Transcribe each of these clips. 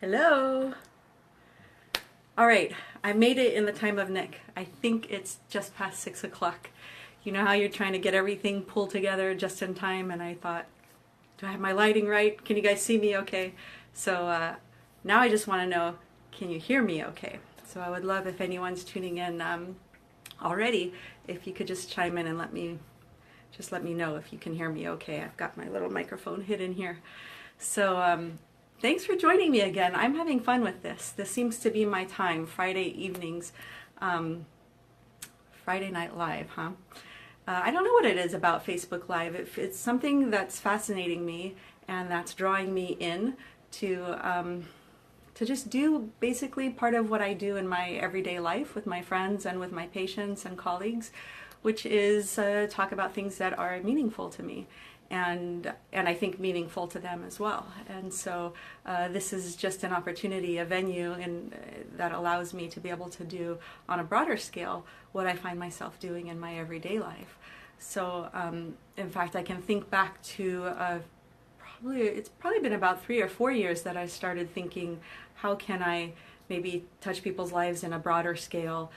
Hello. All right, I made it in the time of Nick. I think it's just past 6 o'clock. You know how you're trying to get everything pulled together just in time, and I thought, do I have my lighting right? Can you guys see me okay? So now I just want to know, can you hear me okay? So I would love if anyone's tuning in already, if you could just chime in and let me know if you can hear me okay. I've got my little microphone hidden here. So thanks for joining me again. I'm having fun with this. This seems to be my time, Friday evenings, Friday Night Live, huh? I don't know what it is about Facebook Live. It's something that's fascinating me and that's drawing me in to just do basically part of what I do in my everyday life with my friends and with my patients and colleagues, which is talk about things that are meaningful to me. And I think meaningful to them as well. And so this is just an opportunity, a venue that allows me to be able to do on a broader scale what I find myself doing in my everyday life. So in fact, I can think back to it's probably been about 3 or 4 years that I started thinking, how can I maybe touch people's lives in a broader scale,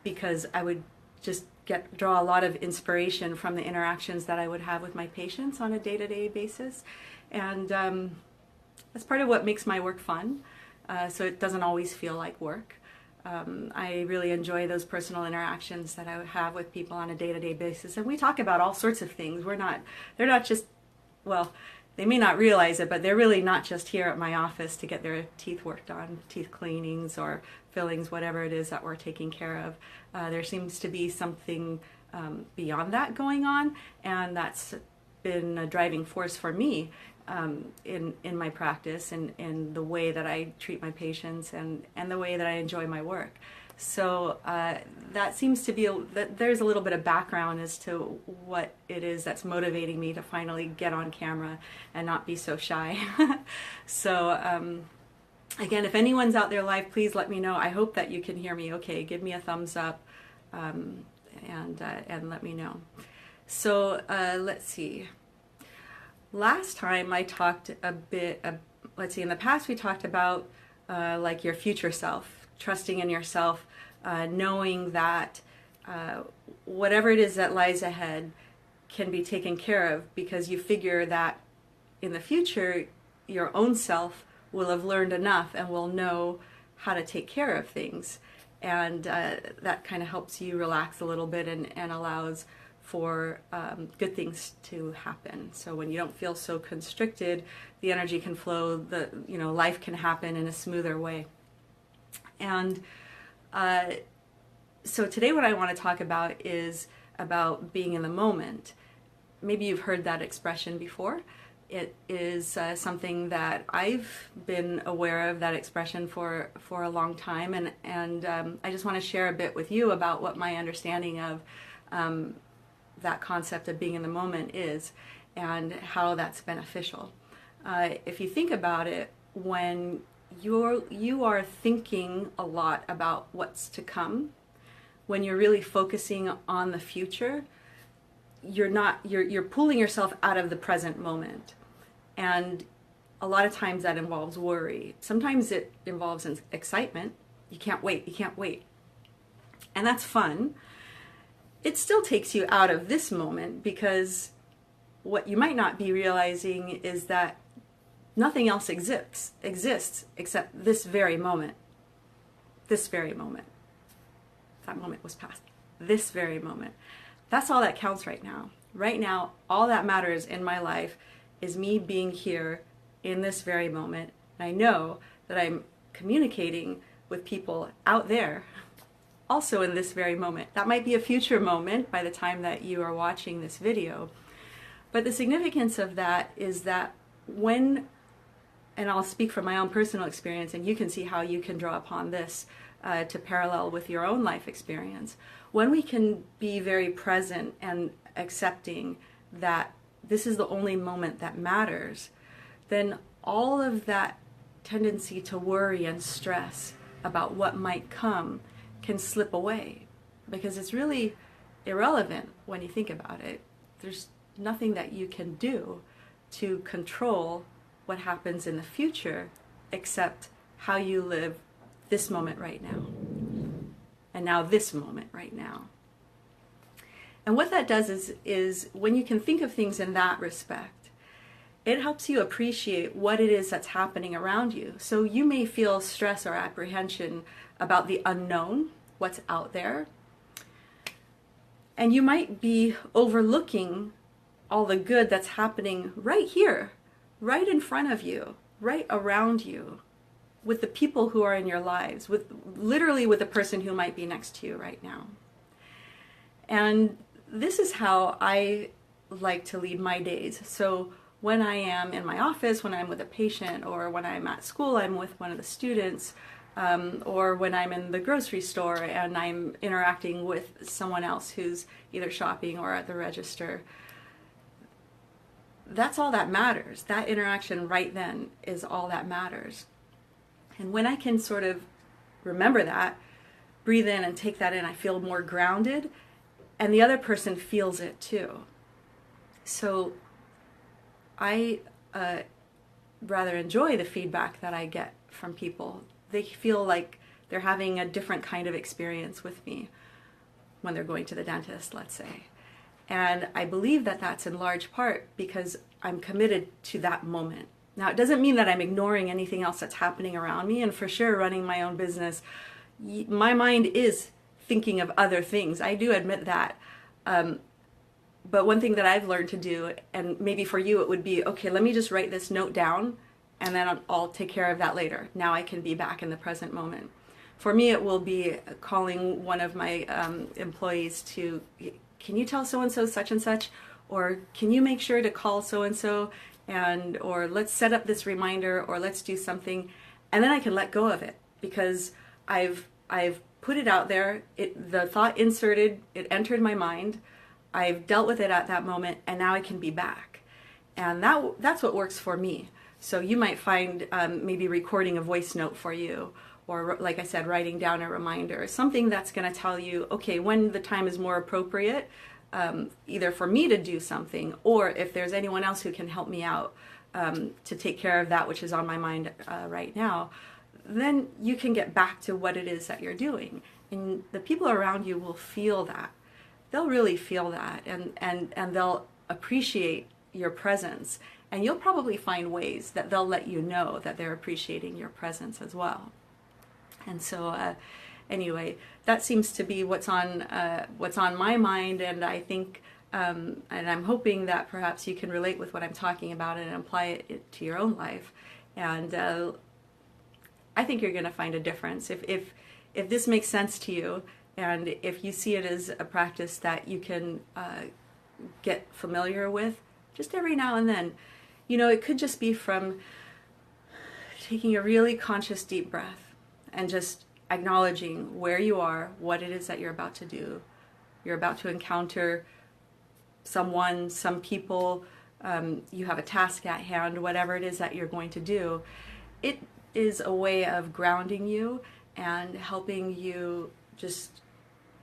because I would just draw a lot of inspiration from the interactions that I would have with my patients on a day-to-day basis. And that's part of what makes my work fun, so it doesn't always feel like work. I really enjoy those personal interactions that I have with people on a day-to-day basis, and we talk about all sorts of things. They're not just, well, they may not realize it, but they're really not just here at my office to get their teeth worked on, teeth cleanings or fillings, whatever it is that we're taking care of. There seems to be something beyond that going on, and that's been a driving force for me in my practice and in the way that I treat my patients and the way that I enjoy my work. So that seems to be, there's a little bit of background as to what it is that's motivating me to finally get on camera and not be so shy. So again, if anyone's out there live, please let me know. I hope that you can hear me okay. Give me a thumbs up and let me know. So let's see. Last time I talked a bit, let's see, in the past we talked about like your future self, trusting in yourself, knowing that whatever it is that lies ahead can be taken care of, because you figure that in the future your own self will have learned enough and will know how to take care of things, and that kind of helps you relax a little bit and allows for good things to happen. So when you don't feel so constricted, the energy can flow, life can happen in a smoother way. And so today what I want to talk about is about being in the moment. Maybe you've heard that expression before. It is something that I've been aware of, that expression for a long time, and I just want to share a bit with you about what my understanding of that concept of being in the moment is and how that's beneficial. If you think about it, when you are thinking a lot about what's to come, when you're really focusing on the future, you're pulling yourself out of the present moment. And a lot of times that involves worry. Sometimes it involves excitement. You can't wait. And that's fun. It still takes you out of this moment, because what you might not be realizing is that nothing else exists except this very moment. This very moment. That moment was past. This very moment. That's all that counts right now. Right now, all that matters in my life is me being here in this very moment. And I know that I'm communicating with people out there also in this very moment. That might be a future moment by the time that you are watching this video. But the significance of that is that and I'll speak from my own personal experience, and you can see how you can draw upon this to parallel with your own life experience. When we can be very present and accepting that this is the only moment that matters, then all of that tendency to worry and stress about what might come can slip away, because it's really irrelevant when you think about it. There's nothing that you can do to control what happens in the future except how you live this moment right now. And now this moment right now. And what that does is when you can think of things in that respect, it helps you appreciate what it is that's happening around you. So you may feel stress or apprehension about the unknown, what's out there. And you might be overlooking all the good that's happening right here, right in front of you, right around you, with the people who are in your lives, literally with the person who might be next to you right now. And this is how I like to lead my days. So when I am in my office, when I'm with a patient, or when I'm at school, I'm with one of the students, or when I'm in the grocery store and I'm interacting with someone else who's either shopping or at the register, that's all that matters. That interaction right then is all that matters. And when I can sort of remember that, breathe in and take that in, I feel more grounded, and the other person feels it too. So I rather enjoy the feedback that I get from people. They feel like they're having a different kind of experience with me when they're going to the dentist, let's say. And I believe that that's in large part because I'm committed to that moment. Now, it doesn't mean that I'm ignoring anything else that's happening around me, and for sure, running my own business, my mind is thinking of other things. I do admit that. But one thing that I've learned to do, and maybe for you it would be, okay, let me just write this note down, and then I'll take care of that later. Now I can be back in the present moment. For me, it will be calling one of my employees to, can you tell so-and-so such and such? Or can you make sure to call so-and-so? Or let's set up this reminder, or let's do something. And then I can let go of it because I've put it out there. The thought inserted, it entered my mind. I've dealt with it at that moment, and now I can be back. And that's what works for me. So you might find maybe recording a voice note for you, or like I said, writing down a reminder, something that's going to tell you, okay, when the time is more appropriate, either for me to do something, or if there's anyone else who can help me out to take care of that which is on my mind right now, then you can get back to what it is that you're doing. And the people around you will feel that. They'll really feel that, and they'll appreciate your presence. And you'll probably find ways that they'll let you know that they're appreciating your presence as well. And so anyway, that seems to be what's on my mind, and I think, and I'm hoping that perhaps you can relate with what I'm talking about and apply it to your own life. And I think you're going to find a difference if this makes sense to you, and if you see it as a practice that you can get familiar with, just every now and then. You know, it could just be from taking a really conscious deep breath and just acknowledging where you are, what it is that you're about to do. You're about to encounter someone, some people, you have a task at hand, whatever it is that you're going to do. It is a way of grounding you and helping you just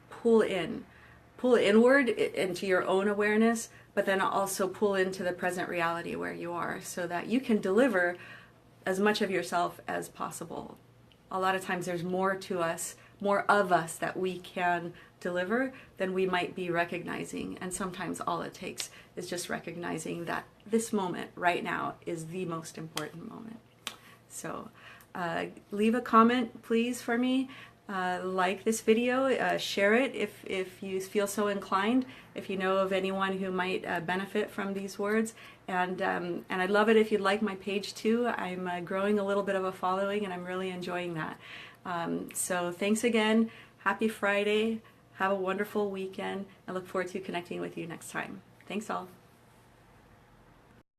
pull inward into your own awareness, but then also pull into the present reality where you are, so that you can deliver as much of yourself as possible. A lot of times there's more to us, more of us that we can deliver than we might be recognizing. And sometimes all it takes is just recognizing that this moment right now is the most important moment. So leave a comment, please, for me. Like this video, share it if you feel so inclined, if you know of anyone who might benefit from these words, and I'd love it if you'd like my page too. I'm growing a little bit of a following, and I'm really enjoying that. So thanks again, happy Friday, have a wonderful weekend, I look forward to connecting with you next time. Thanks all.